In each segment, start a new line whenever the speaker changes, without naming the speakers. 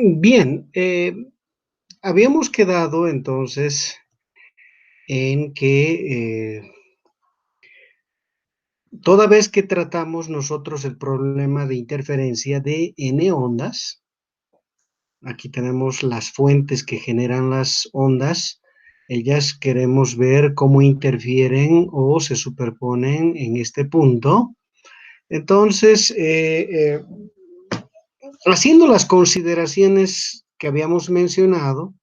Bien, habíamos quedado entonces en que toda vez que tratamos nosotros el problema de interferencia de n ondas, aquí tenemos las fuentes que generan las ondas, ellas queremos ver cómo interfieren o se superponen en este punto. Entonces, haciendo las consideraciones que habíamos mencionado,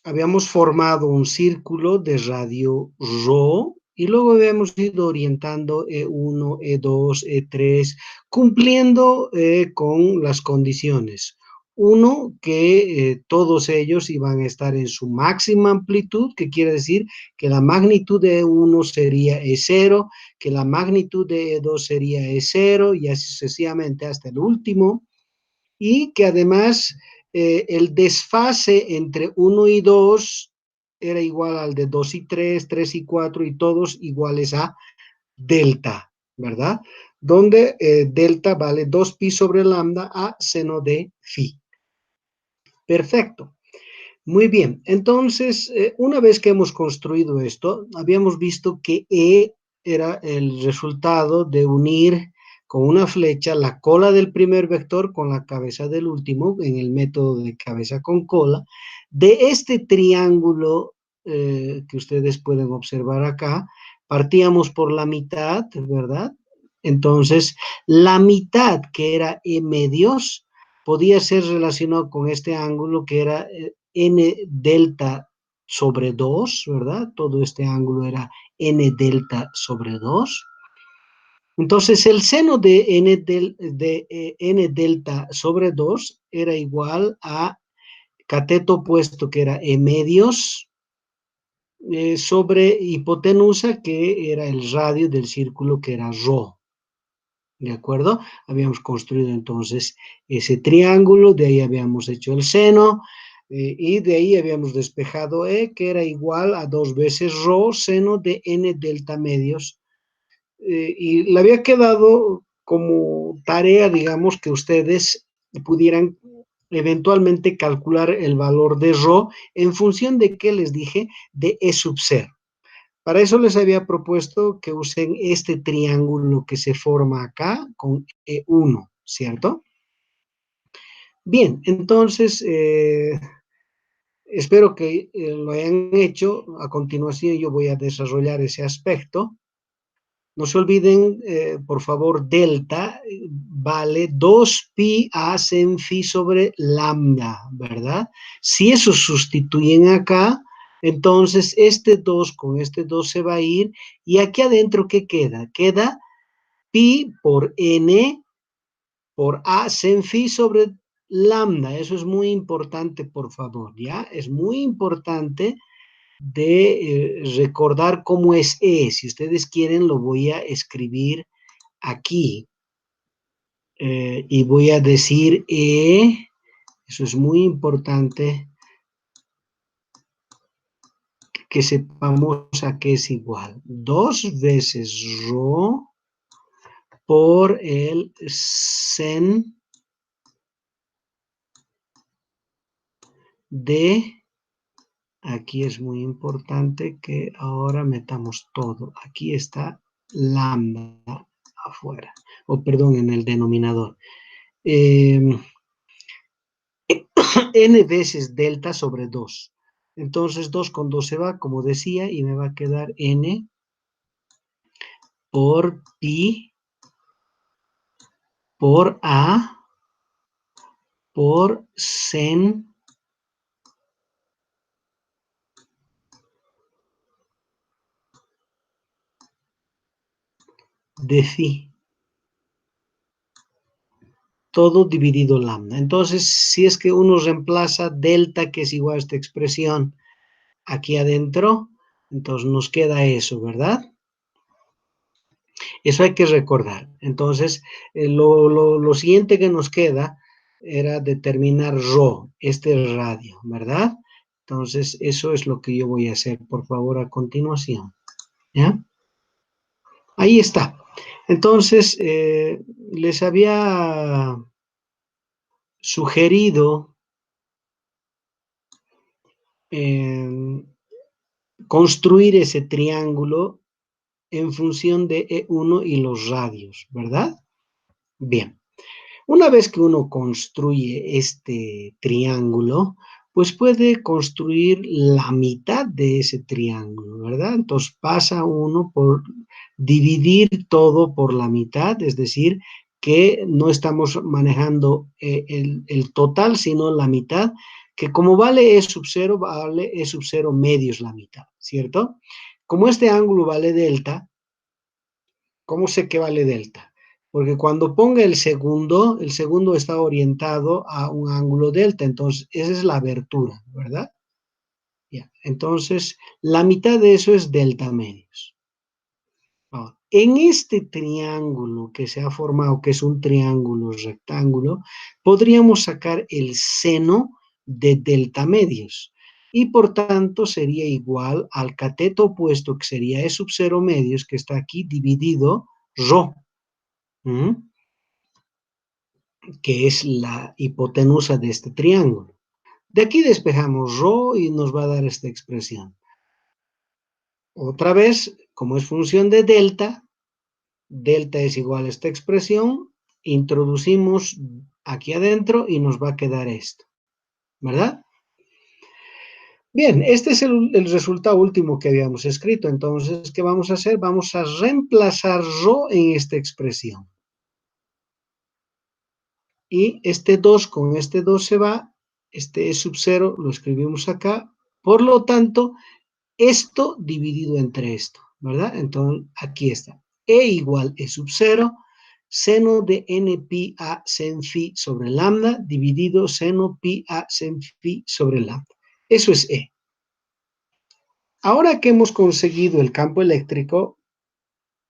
habíamos formado un círculo de radio Rho y luego habíamos ido orientando E1, E2, E3, cumpliendo con las condiciones. Uno, que todos ellos iban a estar en su máxima amplitud, que quiere decir que la magnitud de E1 sería E0, que la magnitud de E2 sería E0 y así sucesivamente hasta el último, y que además el desfase entre 1 y 2 era igual al de 2 y 3, 3 y 4 y todos iguales a delta, ¿verdad? Donde delta vale 2 pi sobre lambda a seno de phi. Perfecto. Muy bien, entonces, una vez que hemos construido esto, habíamos visto que E era el resultado de unir con una flecha la cola del primer vector con la cabeza del último, en el método de cabeza con cola, de este triángulo que ustedes pueden observar acá, partíamos por la mitad, ¿verdad? Entonces, la mitad que era E medios, podía ser relacionado con este ángulo que era n delta sobre 2, ¿verdad? Todo este ángulo era n delta sobre 2. Entonces, el seno de n delta sobre 2 era igual a cateto opuesto, que era E medios, sobre hipotenusa, que era el radio del círculo, que era Rho. ¿De acuerdo? Habíamos construido entonces ese triángulo, de ahí habíamos hecho el seno, y de ahí habíamos despejado E, que era igual a 2 veces Rho seno de n delta medios, y le había quedado como tarea, digamos, que ustedes pudieran eventualmente calcular el valor de Rho en función de, ¿qué les dije?, de E sub 0. Para eso les había propuesto que usen este triángulo que se forma acá con E1, ¿cierto? Bien, entonces, espero que lo hayan hecho. A continuación yo voy a desarrollar ese aspecto. No se olviden, por favor, delta vale 2 pi a sen phi sobre lambda, ¿verdad? Si eso sustituyen acá, entonces este 2 con este 2 se va a ir, y aquí adentro, ¿qué queda? Queda pi por n por a sen phi sobre lambda. Eso es muy importante, por favor, ¿ya? Es muy importante de recordar cómo es E. Si ustedes quieren, lo voy a escribir aquí, y voy a decir E. Eso es muy importante que sepamos a qué es igual. 2 veces Rho por el sen de, aquí es muy importante que ahora metamos todo. Aquí está lambda afuera, o perdón, en el denominador. N veces delta sobre 2. Entonces 2 con 2 se va, como decía, y me va a quedar N por pi por A por sen de phi. Todo dividido lambda. Entonces, si es que uno reemplaza delta, que es igual a esta expresión, aquí adentro, entonces nos queda eso, ¿verdad? Eso hay que recordar. Entonces, lo siguiente que nos queda era determinar Rho, este radio, ¿verdad? Entonces, eso es lo que yo voy a hacer, por favor, a continuación. ¿Ya? Ahí está. Entonces, les había sugerido construir ese triángulo en función de E1 y los radios, ¿verdad? Bien. Una vez que uno construye este triángulo, pues puede construir la mitad de ese triángulo, ¿verdad? Entonces pasa uno por dividir todo por la mitad, es decir, que no estamos manejando el total, sino la mitad, que como vale E sub 0, vale E sub 0 medios la mitad, ¿cierto? Como este ángulo vale delta, ¿cómo sé que vale delta? Porque cuando ponga el segundo está orientado a un ángulo delta, entonces esa es la abertura, ¿verdad? Ya. Entonces, la mitad de eso es delta medios. Ahora, en este triángulo que se ha formado, que es un triángulo rectángulo, podríamos sacar el seno de delta medios. Y por tanto sería igual al cateto opuesto, que sería E sub 0 medios, que está aquí dividido rho. Que es la hipotenusa de este triángulo. De aquí despejamos rho y nos va a dar esta expresión. Otra vez, como es función de delta, delta es igual a esta expresión, introducimos aquí adentro y nos va a quedar esto, ¿verdad? Bien, este es el resultado último que habíamos escrito. Entonces, ¿qué vamos a hacer? Vamos a reemplazar rho en esta expresión. Y este 2 con este 2 se va, este E sub 0 lo escribimos acá, por lo tanto, esto dividido entre esto, ¿verdad? Entonces, aquí está, E igual E sub 0, seno de n pi a sen phi sobre lambda, dividido seno pi a sen phi sobre lambda. Eso es E. Ahora que hemos conseguido el campo eléctrico,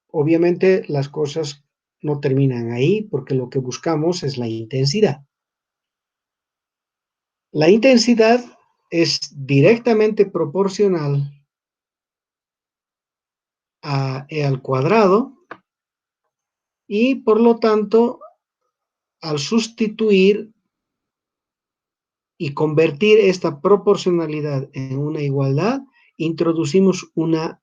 obviamente las cosas no terminan ahí, porque lo que buscamos es la intensidad. La intensidad es directamente proporcional a E al cuadrado y por lo tanto al sustituir y convertir esta proporcionalidad en una igualdad, introducimos una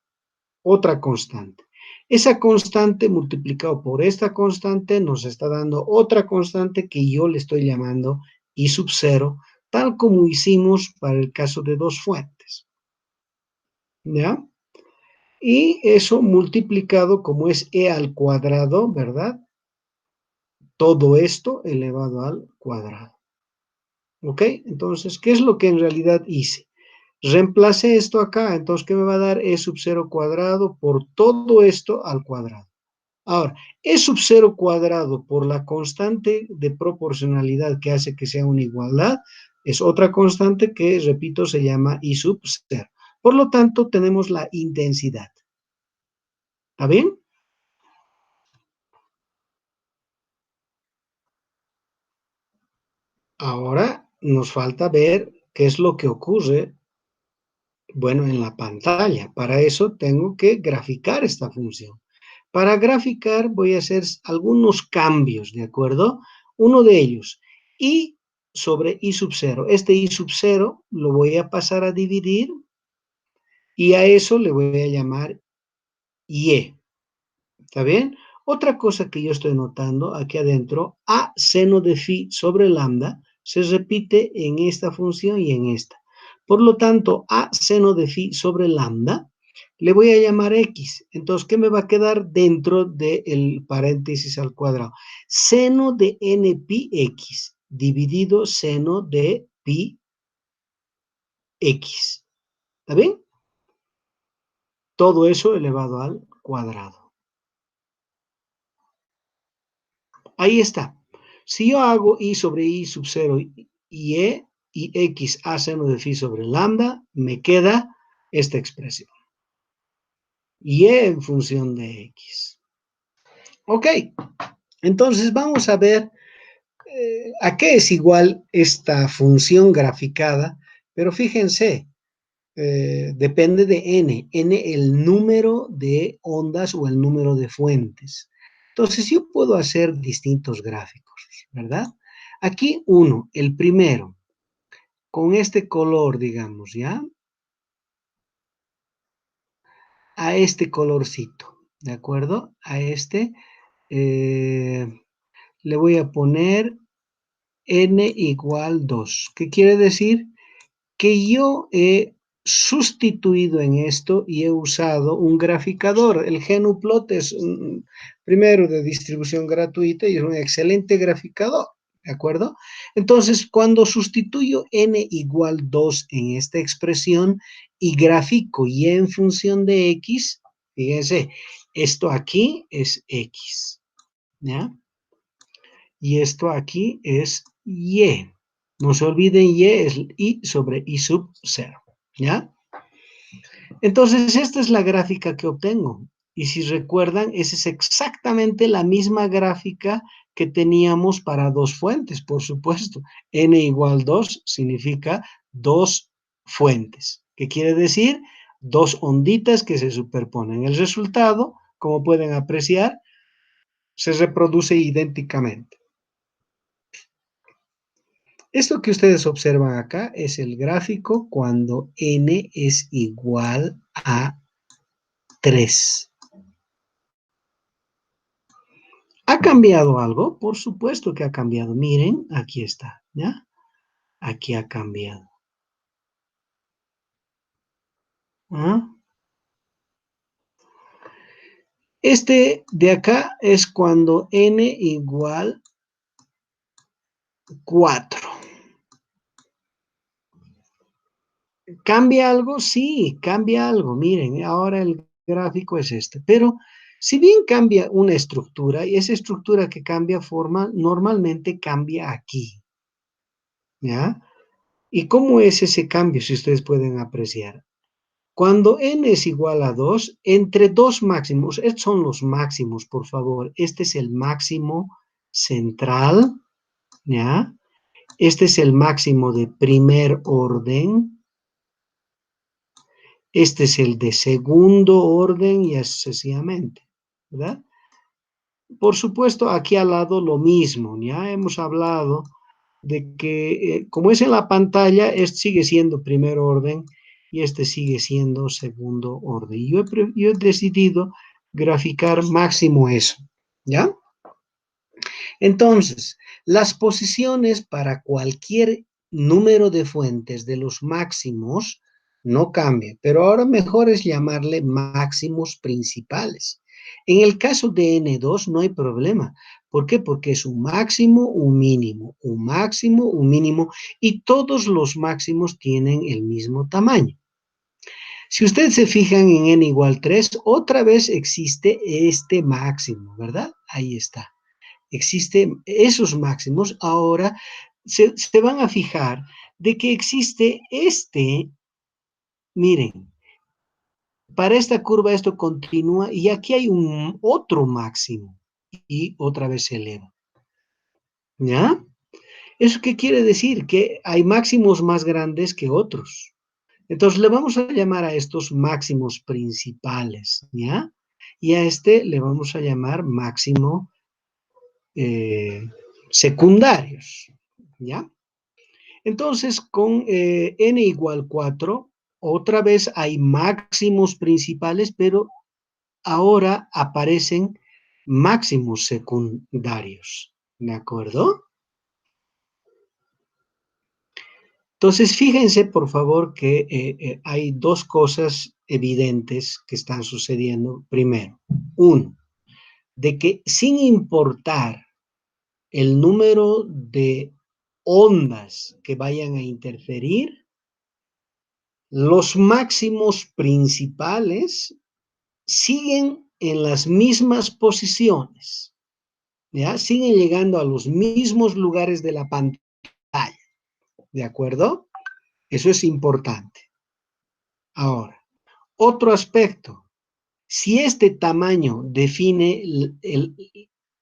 otra constante. Esa constante multiplicado por esta constante nos está dando otra constante que yo le estoy llamando I sub 0, tal como hicimos para el caso de dos fuentes. ¿Ya? Y eso multiplicado como es E al cuadrado, ¿verdad? Todo esto elevado al cuadrado. ¿Ok? Entonces, ¿qué es lo que en realidad hice? Reemplacé esto acá, entonces, ¿qué me va a dar? E sub 0 cuadrado por todo esto al cuadrado. Ahora, E sub 0 cuadrado por la constante de proporcionalidad que hace que sea una igualdad, es otra constante que, repito, se llama I sub 0. Por lo tanto, tenemos la intensidad. ¿Está bien? Ahora nos falta ver qué es lo que ocurre, bueno, en la pantalla. Para eso tengo que graficar esta función. Para graficar voy a hacer algunos cambios, ¿de acuerdo? Uno de ellos, I sobre I sub 0. Este I sub 0 lo voy a pasar a dividir y a eso le voy a llamar Y. ¿Está bien? Otra cosa que yo estoy notando aquí adentro, a seno de phi sobre lambda, se repite en esta función y en esta. Por lo tanto, a seno de phi sobre lambda, le voy a llamar x. Entonces, ¿qué me va a quedar dentro del paréntesis al cuadrado? Seno de n pi x dividido seno de pi x. ¿Está bien? Todo eso elevado al cuadrado. Ahí está. Si yo hago I sobre I sub 0 y E y X a seno de phi sobre lambda, me queda esta expresión. Y E en función de X. Ok, entonces vamos a ver a qué es igual esta función graficada, pero fíjense, depende de n el número de ondas o el número de fuentes. Entonces yo puedo hacer distintos gráficos, ¿verdad? Aquí uno, el primero, con este color, digamos, ¿ya? A este colorcito, ¿de acuerdo? A este le voy a poner n igual 2. ¿Qué quiere decir? Que yo he sustituido en esto y he usado un graficador. El GnuPlot es primero de distribución gratuita y es un excelente graficador, ¿de acuerdo? Entonces, cuando sustituyo n igual 2 en esta expresión y grafico y en función de x, fíjense, esto aquí es x, ¿ya? Y esto aquí es y. No se olviden, y es y sobre y sub 0, ¿ya? Entonces, esta es la gráfica que obtengo. Y si recuerdan, esa es exactamente la misma gráfica que teníamos para dos fuentes, por supuesto. N igual 2 significa dos fuentes. ¿Qué quiere decir? Dos onditas que se superponen. El resultado, como pueden apreciar, se reproduce idénticamente. Esto que ustedes observan acá es el gráfico cuando n es igual a 3. ¿Ha cambiado algo? Por supuesto que ha cambiado. Miren, aquí está, ¿ya? Aquí ha cambiado. ¿Ah? Este de acá es cuando n igual 4. ¿Cambia algo? Sí, cambia algo. Miren, ahora el gráfico es este. Pero si bien cambia una estructura, y esa estructura que cambia forma, normalmente cambia aquí. ¿Ya? ¿Y cómo es ese cambio, si ustedes pueden apreciar? Cuando n es igual a 2, entre dos máximos, estos son los máximos, por favor. Este es el máximo central, ¿ya? Este es el máximo de primer orden. Este es el de segundo orden y así sucesivamente, ¿verdad? Por supuesto, aquí al lado lo mismo, ya hemos hablado de que, como es en la pantalla, este sigue siendo primer orden y este sigue siendo segundo orden. Y yo he decidido graficar máximo eso, ¿ya? Entonces, las posiciones para cualquier número de fuentes de los máximos no cambian, pero ahora mejor es llamarle máximos principales. En el caso de N2 no hay problema. ¿Por qué? Porque es un máximo, un mínimo, un máximo, un mínimo, y todos los máximos tienen el mismo tamaño. Si ustedes se fijan en n igual 3, otra vez existe este máximo, ¿verdad? Ahí está. Existen esos máximos, ahora se van a fijar de que existe este, miren, para esta curva esto continúa y aquí hay un otro máximo y otra vez se eleva, ¿ya? ¿Eso qué quiere decir? Que hay máximos más grandes que otros. Entonces le vamos a llamar a estos máximos principales, ¿ya? Y a este le vamos a llamar máximo secundarios, ¿ya? Entonces, con n igual 4, otra vez hay máximos principales, pero ahora aparecen máximos secundarios, ¿de acuerdo? Entonces, fíjense, por favor, que hay dos cosas evidentes que están sucediendo. Primero, uno, de que sin importar el número de ondas que vayan a interferir, los máximos principales siguen en las mismas posiciones, ¿ya? Siguen llegando a los mismos lugares de la pantalla, ¿de acuerdo? Eso es importante. Ahora, otro aspecto, si este tamaño define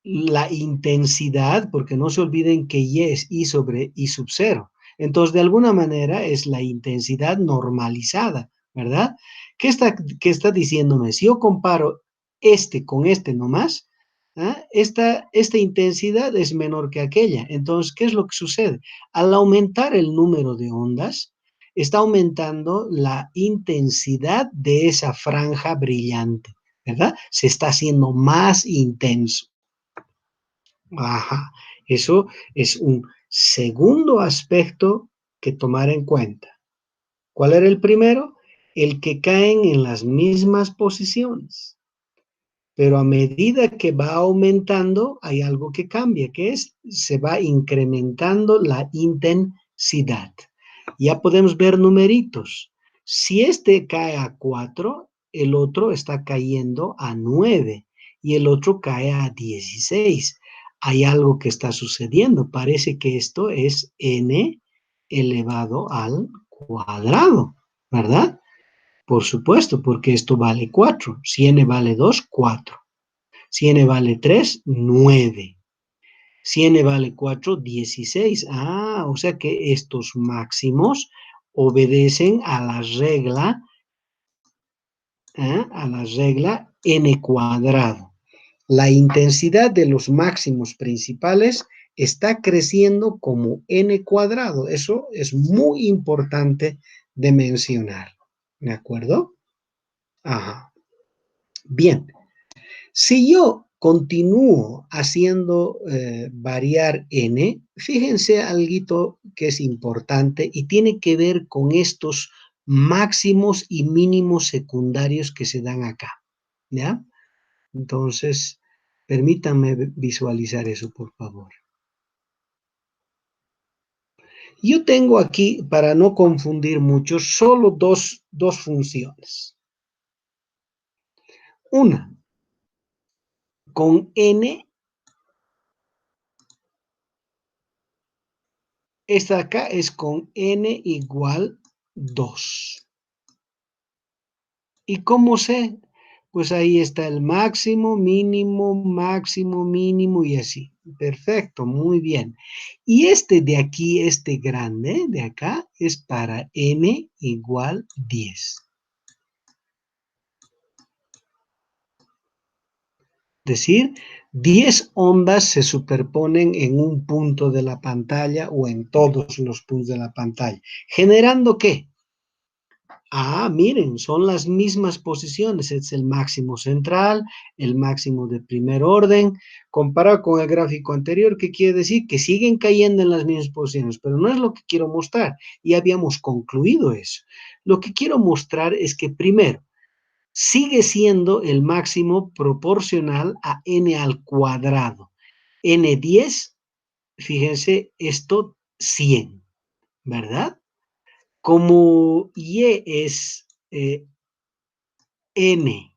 la intensidad, porque no se olviden que Y es I sobre I sub 0, entonces de alguna manera es la intensidad normalizada, ¿verdad? ¿Qué está diciéndome? Si yo comparo este con este nomás, ¿ah? Esta intensidad es menor que aquella. Entonces, ¿qué es lo que sucede? Al aumentar el número de ondas, está aumentando la intensidad de esa franja brillante, ¿verdad? Se está haciendo más intenso. Ajá, eso es un segundo aspecto que tomar en cuenta. ¿Cuál era el primero? El que caen en las mismas posiciones. Pero a medida que va aumentando, hay algo que cambia, que es, se va incrementando la intensidad. Ya podemos ver numeritos. Si este cae a 4, el otro está cayendo a 9 y el otro cae a 16. Hay algo que está sucediendo. Parece que esto es n elevado al cuadrado, ¿verdad? Por supuesto, porque esto vale 4. Si n vale 2, 4. Si n vale 3, 9. Si n vale 4, 16. Ah, o sea que estos máximos obedecen a la regla n cuadrado. La intensidad de los máximos principales está creciendo como n cuadrado. Eso es muy importante de mencionar. ¿De acuerdo? Ajá. Bien. Si yo continúo haciendo variar n, fíjense algo que es importante y tiene que ver con estos máximos y mínimos secundarios que se dan acá, ¿ya? Entonces, permítanme visualizar eso, por favor. Yo tengo aquí, para no confundir mucho, solo dos funciones. Una, con n. Esta acá es con n igual 2. ¿Y cómo sé? Pues ahí está el máximo, mínimo y así. Perfecto, muy bien. Y este de aquí, este grande de acá, es para n igual 10. Es decir, 10 ondas se superponen en un punto de la pantalla o en todos los puntos de la pantalla. ¿Generando qué? Ah, miren, son las mismas posiciones. Es el máximo central, el máximo de primer orden. Comparado con el gráfico anterior, ¿qué quiere decir? Que siguen cayendo en las mismas posiciones, pero no es lo que quiero mostrar. Ya habíamos concluido eso. Lo que quiero mostrar es que primero, sigue siendo el máximo proporcional a n al cuadrado. N10, fíjense, esto 100, ¿verdad? Como Y es N,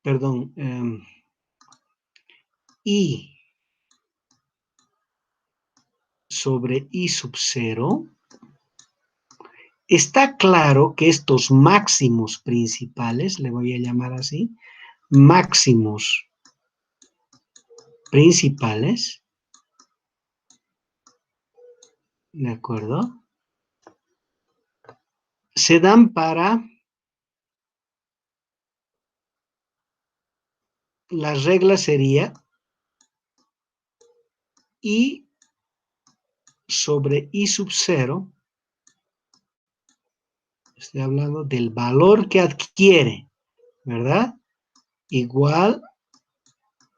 perdón, I sobre I sub 0, está claro que estos máximos principales, le voy a llamar así, máximos principales, ¿de acuerdo? Se dan para la regla sería I sobre I sub 0, estoy hablando del valor que adquiere, ¿verdad? Igual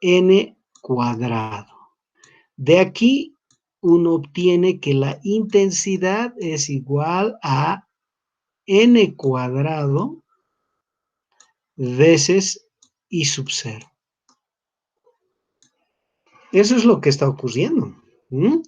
n cuadrado. De aquí uno obtiene que la intensidad es igual a n cuadrado veces I sub 0. Eso es lo que está ocurriendo. ¿Mm?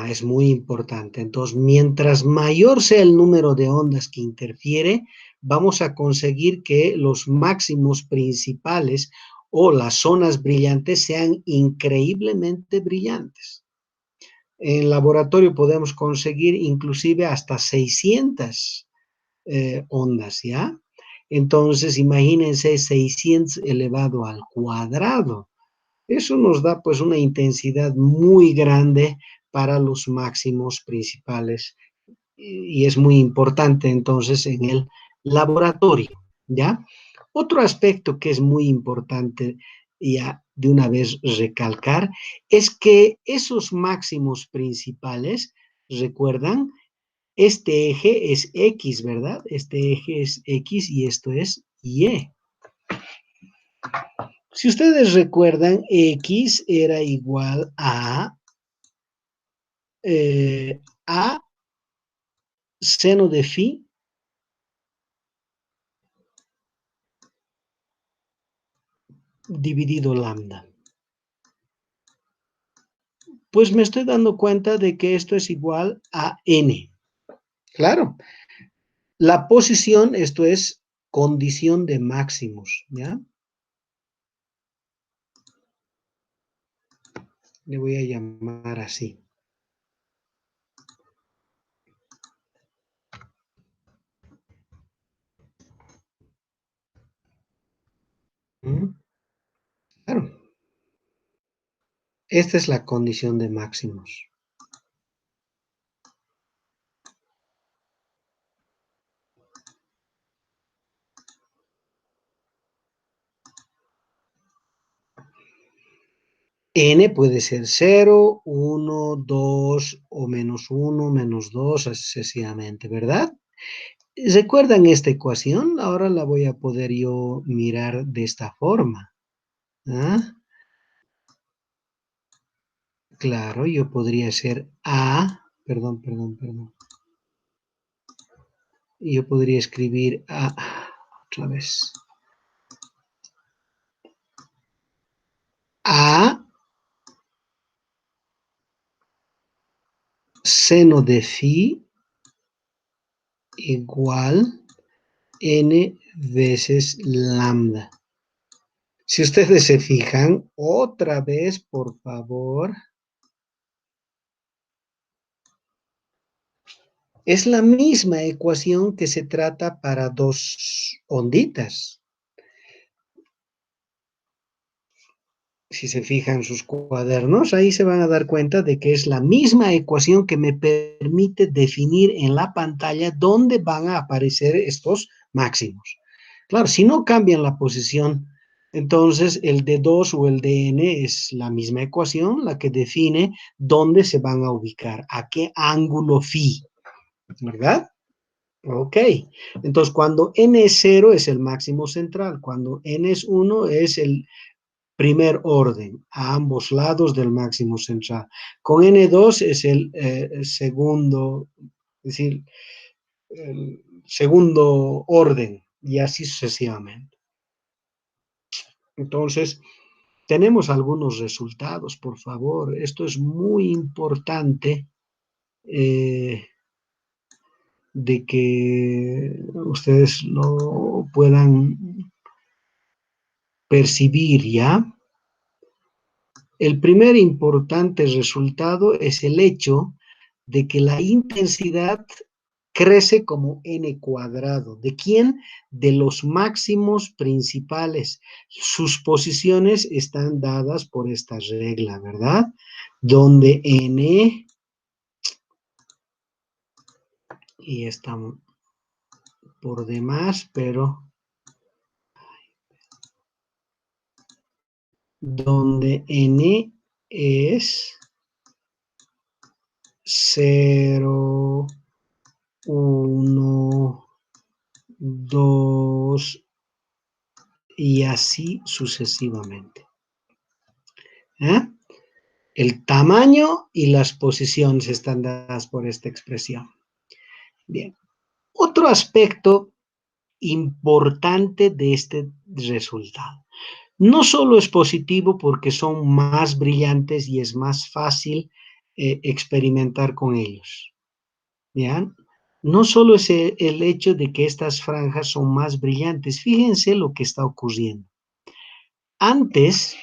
Es muy importante. Entonces, mientras mayor sea el número de ondas que interfiere, vamos a conseguir que los máximos principales o las zonas brillantes sean increíblemente brillantes. En laboratorio podemos conseguir inclusive hasta 600 ondas, ¿ya? Entonces, imagínense 600 elevado al cuadrado. Eso nos da pues una intensidad muy grande para los máximos principales y es muy importante entonces en el laboratorio, ¿ya? Otro aspecto que es muy importante ya de una vez recalcar es que esos máximos principales, recuerdan, este eje es X, ¿verdad? Este eje es X y esto es Y. Si ustedes recuerdan, X era igual a seno de phi dividido lambda. Pues me estoy dando cuenta de que esto es igual a n. Claro, la posición, esto es condición de máximos, ¿ya? Le voy a llamar así. ¿Mm? Claro, esta es la condición de máximos. N puede ser 0, 1, 2 o menos 2, así sucesivamente, ¿verdad? ¿Recuerdan esta ecuación? Ahora la voy a poder yo mirar de esta forma. ¿Ah? Claro, yo podría ser perdón. Yo podría escribir otra vez. A seno de phi igual n veces lambda. Si ustedes se fijan, otra vez, por favor, es la misma ecuación que se trata para dos onditas. Si se fijan sus cuadernos, ahí se van a dar cuenta de que es la misma ecuación que me permite definir en la pantalla dónde van a aparecer estos máximos. Claro, si no cambian la posición, entonces el d2 o el dn es la misma ecuación la que define dónde se van a ubicar, a qué ángulo phi, ¿verdad? Ok, entonces cuando n es 0 es el máximo central, cuando n es 1 es el primer orden a ambos lados del máximo central. Con N2 es el segundo, es decir, el segundo orden y así sucesivamente. Entonces, tenemos algunos resultados, por favor. Esto es muy importante de que ustedes lo puedan percibir, ¿ya? El primer importante resultado es el hecho de que la intensidad crece como n cuadrado. ¿De quién? De los máximos principales. Sus posiciones están dadas por esta regla, ¿verdad? Donde n, y está por demás, pero donde n es 0, 1, 2 y así sucesivamente. ¿Eh? El tamaño y las posiciones están dadas por esta expresión. Bien. Otro aspecto importante de este resultado. No solo es positivo porque son más brillantes y es más fácil experimentar con ellos. ¿Ya? No solo es el hecho de que estas franjas son más brillantes. Fíjense lo que está ocurriendo. Antes,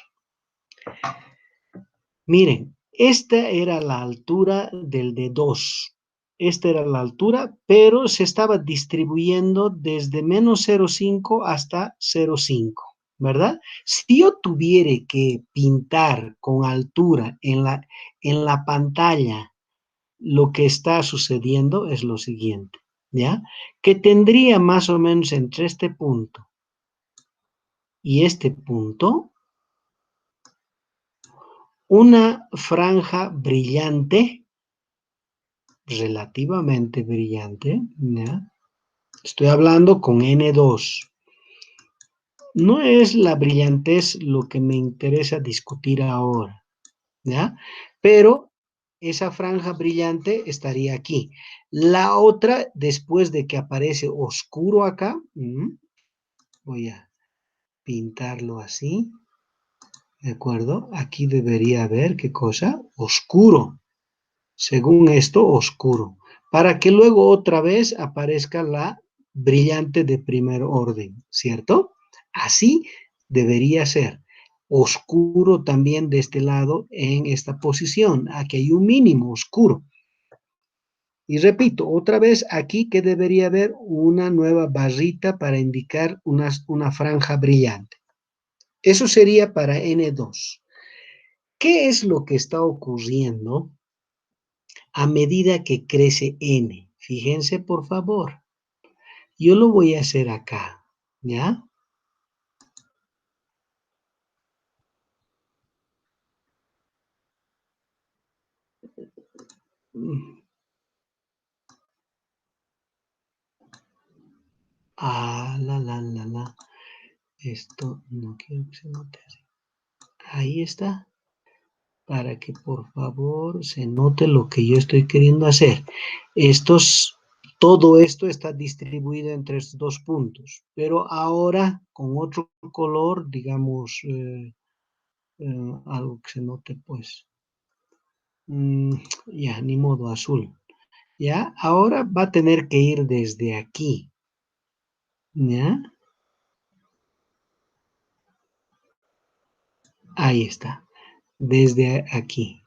miren, esta era la altura del D2. Esta era la altura, pero se estaba distribuyendo desde menos 0,5 hasta 0,5, ¿verdad? Si yo tuviera que pintar con altura en la pantalla lo que está sucediendo es lo siguiente, ¿ya? Que tendría más o menos entre este punto y este punto, una franja brillante, relativamente brillante, ¿ya? Estoy hablando con N2. No es la brillantez lo que me interesa discutir ahora, ¿ya? Pero esa franja brillante estaría aquí. La otra, después de que aparece oscuro acá, voy a pintarlo así, ¿de acuerdo? Aquí debería haber, ¿qué cosa? Oscuro. Según esto, oscuro. Para que luego otra vez aparezca la brillante de primer orden, ¿cierto? Así debería ser. Oscuro también de este lado en esta posición. Aquí hay un mínimo oscuro. Y repito, otra vez aquí que debería haber una nueva barrita para indicar una franja brillante. Eso sería para N2. ¿Qué es lo que está ocurriendo a medida que crece N? Fíjense, por favor. Yo lo voy a hacer acá, ¿ya? La. Esto no quiero que se note así. Ahí está. Para que por favor se note lo que yo estoy queriendo hacer. Todo esto está distribuido entre estos dos puntos, pero ahora con otro color, digamos, algo que se note, pues, ya, ni modo, azul. Ya, ahora va a tener que ir desde aquí, ¿ya? Ahí está, desde aquí.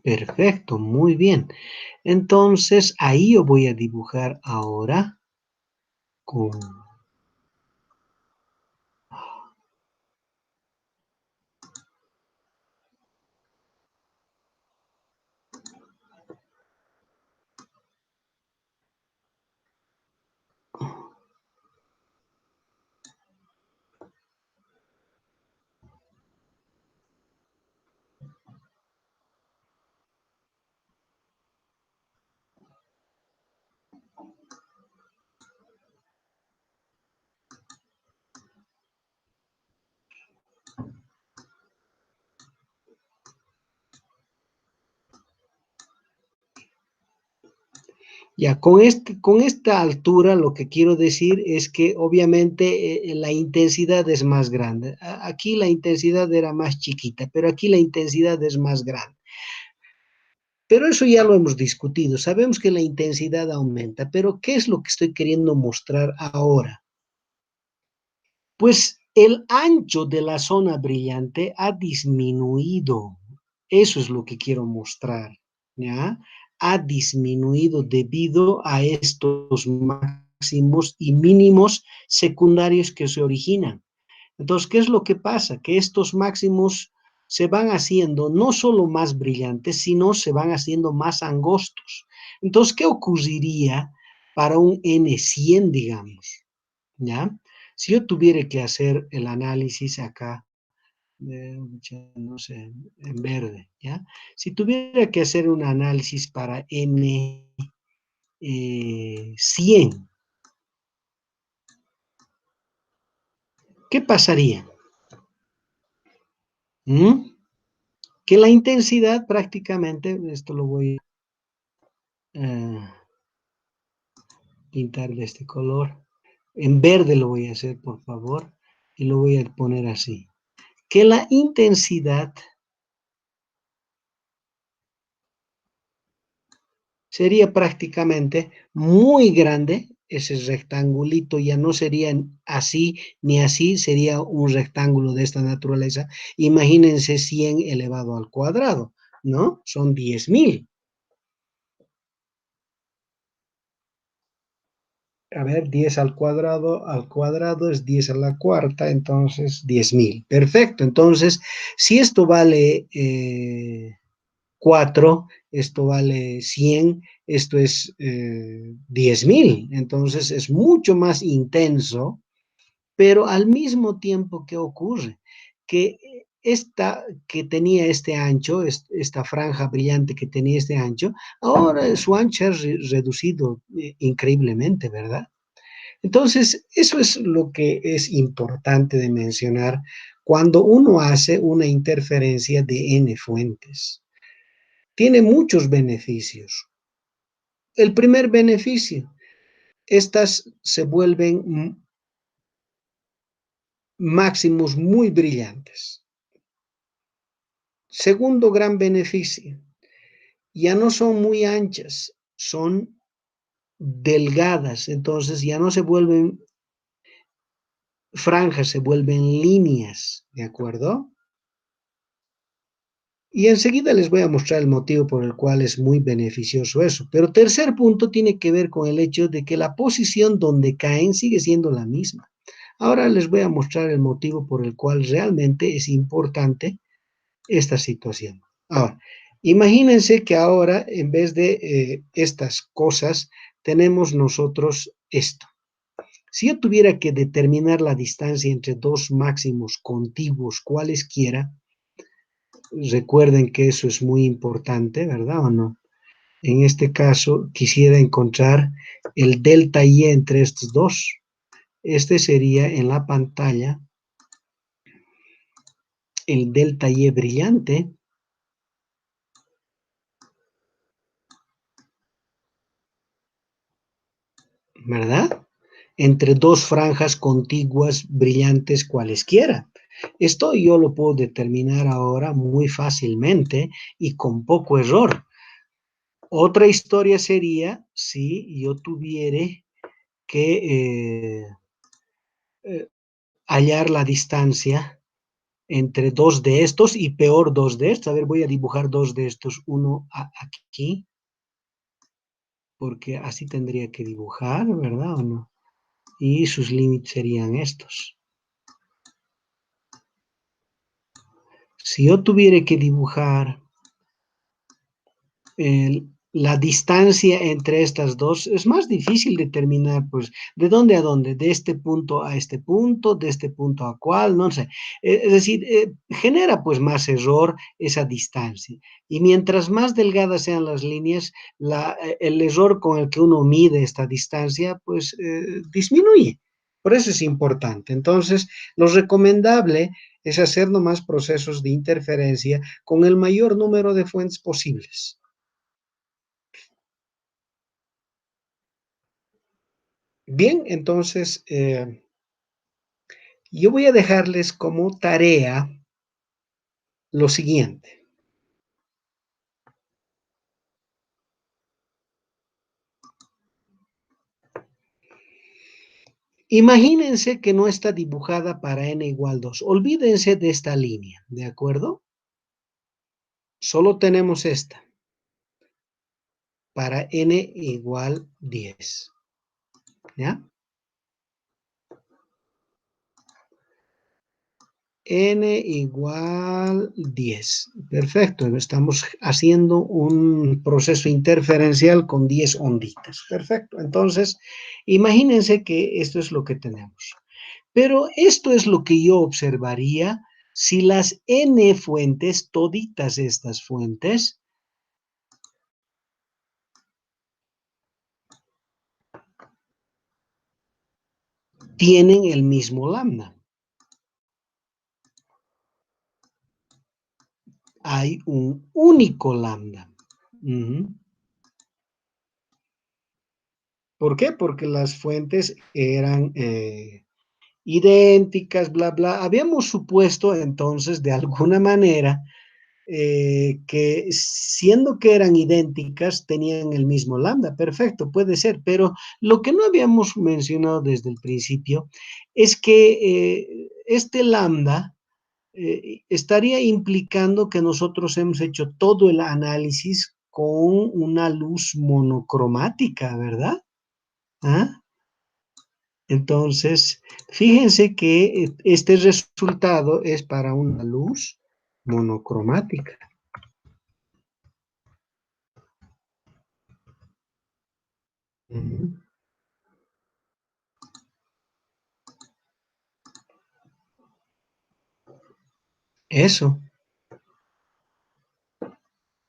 Perfecto, muy bien. Entonces, ahí yo voy a dibujar ahora con... Ya, con esta altura lo que quiero decir es que obviamente la intensidad es más grande. Aquí la intensidad era más chiquita, pero aquí la intensidad es más grande. Pero eso ya lo hemos discutido. Sabemos que la intensidad aumenta, pero ¿qué es lo que estoy queriendo mostrar ahora? Pues el ancho de la zona brillante ha disminuido. Eso es lo que quiero mostrar, ¿ya? Ha disminuido debido a estos máximos y mínimos secundarios que se originan. Entonces, ¿qué es lo que pasa? Que estos máximos se van haciendo no solo más brillantes, sino se van haciendo más angostos. Entonces, ¿qué ocurriría para un N100, digamos? ¿Ya? Si yo tuviera que hacer el análisis acá, no sé, en verde, ¿ya? Si tuviera que hacer un análisis para N 100, ¿qué pasaría? ¿Mm? Que la intensidad prácticamente, esto lo voy a pintar de este color, en verde lo voy a hacer, por favor, y lo voy a poner así. Que la intensidad sería prácticamente muy grande, ese rectangulito ya no sería así ni así, sería un rectángulo de esta naturaleza. Imagínense 100 elevado al cuadrado, ¿no? Son 10.000. A ver, 10 al cuadrado es 10 a la cuarta, entonces 10.000. Perfecto, entonces, si esto vale 4, esto vale 100, esto es 10.000. Entonces es mucho más intenso, pero al mismo tiempo, ¿qué ocurre? Que esta que tenía este ancho, esta franja brillante que tenía este ancho, ahora su ancho es reducido increíblemente, ¿verdad? Entonces, eso es lo que es importante de mencionar cuando uno hace una interferencia de n fuentes. Tiene muchos beneficios. El primer beneficio, estas se vuelven máximos muy brillantes. Segundo gran beneficio, ya no son muy anchas, son delgadas, entonces ya no se vuelven franjas, se vuelven líneas, ¿de acuerdo? Y enseguida les voy a mostrar el motivo por el cual es muy beneficioso eso. Pero tercer punto tiene que ver con el hecho de que la posición donde caen sigue siendo la misma. Ahora les voy a mostrar el motivo por el cual realmente es importante esta situación. Ahora, imagínense que ahora en vez de estas cosas tenemos nosotros esto. Si yo tuviera que determinar la distancia entre dos máximos contiguos cualesquiera, recuerden que eso es muy importante, ¿verdad o no? En este caso, quisiera encontrar el delta y entre estos dos. Este sería en la pantalla el delta y brillante, ¿verdad? Entre dos franjas contiguas brillantes cualesquiera. Esto yo lo puedo determinar ahora muy fácilmente y con poco error. Otra historia sería si yo tuviera que hallar la distancia entre dos de estos y peor dos de estos. A ver, voy a dibujar dos de estos, uno aquí, porque así tendría que dibujar, ¿verdad o no? Y sus límites serían estos. Si yo tuviera que dibujar la distancia entre estas dos, es más difícil determinar, pues, de dónde a dónde, de este punto a este punto, de este punto a cuál, no sé. Es decir, genera pues más error esa distancia. Y mientras más delgadas sean las líneas, el error con el que uno mide esta distancia, pues, disminuye. Por eso es importante. Entonces, lo recomendable es hacer nomás procesos de interferencia con el mayor número de fuentes posibles. Bien, entonces yo voy a dejarles como tarea lo siguiente. Imagínense que no está dibujada para n igual 2. Olvídense de esta línea, ¿de acuerdo? Solo tenemos esta para n igual 10. ¿Ya? N igual 10. Perfecto, estamos haciendo un proceso interferencial con 10 onditas. Perfecto, entonces imagínense que esto es lo que tenemos. Pero esto es lo que yo observaría si las n fuentes, toditas estas fuentes, tienen el mismo lambda. Hay un único lambda. ¿Por qué? Porque las fuentes eran idénticas, bla, bla. Habíamos supuesto entonces de alguna manera que siendo que eran idénticas tenían el mismo lambda. Perfecto, puede ser, pero lo que no habíamos mencionado desde el principio es que este lambda estaría implicando que nosotros hemos hecho todo el análisis con una luz monocromática, ¿verdad? ¿Ah? Entonces, fíjense que este resultado es para una luz monocromática. Ujú. Eso.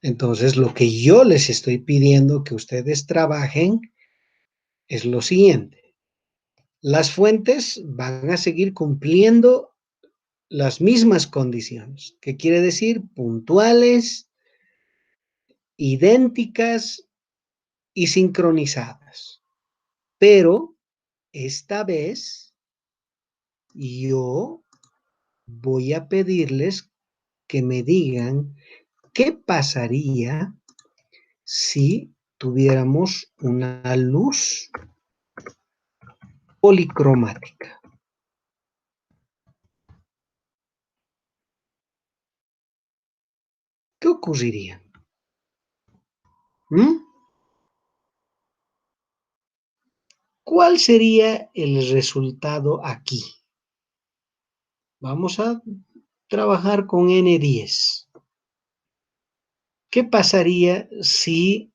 Entonces, lo que yo les estoy pidiendo que ustedes trabajen es lo siguiente. Las fuentes van a seguir cumpliendo las mismas condiciones, que quiere decir puntuales, idénticas y sincronizadas. Pero esta vez yo voy a pedirles que me digan qué pasaría si tuviéramos una luz policromática. ¿Qué ocurriría? ¿Mm? ¿Cuál sería el resultado aquí? Vamos a trabajar con N10. ¿Qué pasaría si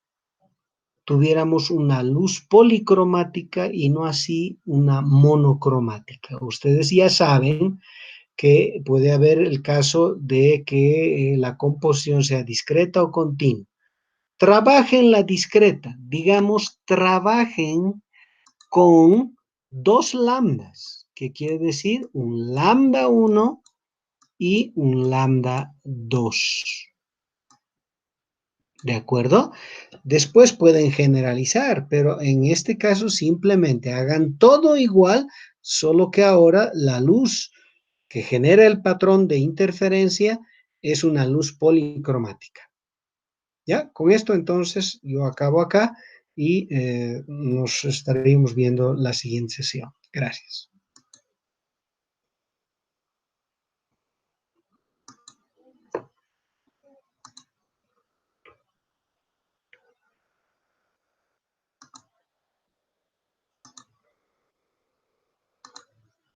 tuviéramos una luz policromática y no así una monocromática? Ustedes ya saben que puede haber el caso de que la composición sea discreta o continua. Trabajen la discreta, digamos, trabajen con dos lambdas, que quiere decir un lambda 1 y un lambda 2. ¿De acuerdo? Después pueden generalizar, pero en este caso simplemente hagan todo igual, solo que ahora la luz que genera el patrón de interferencia es una luz policromática. ¿Ya? Con esto entonces yo acabo acá y nos estaremos viendo la siguiente sesión. Gracias.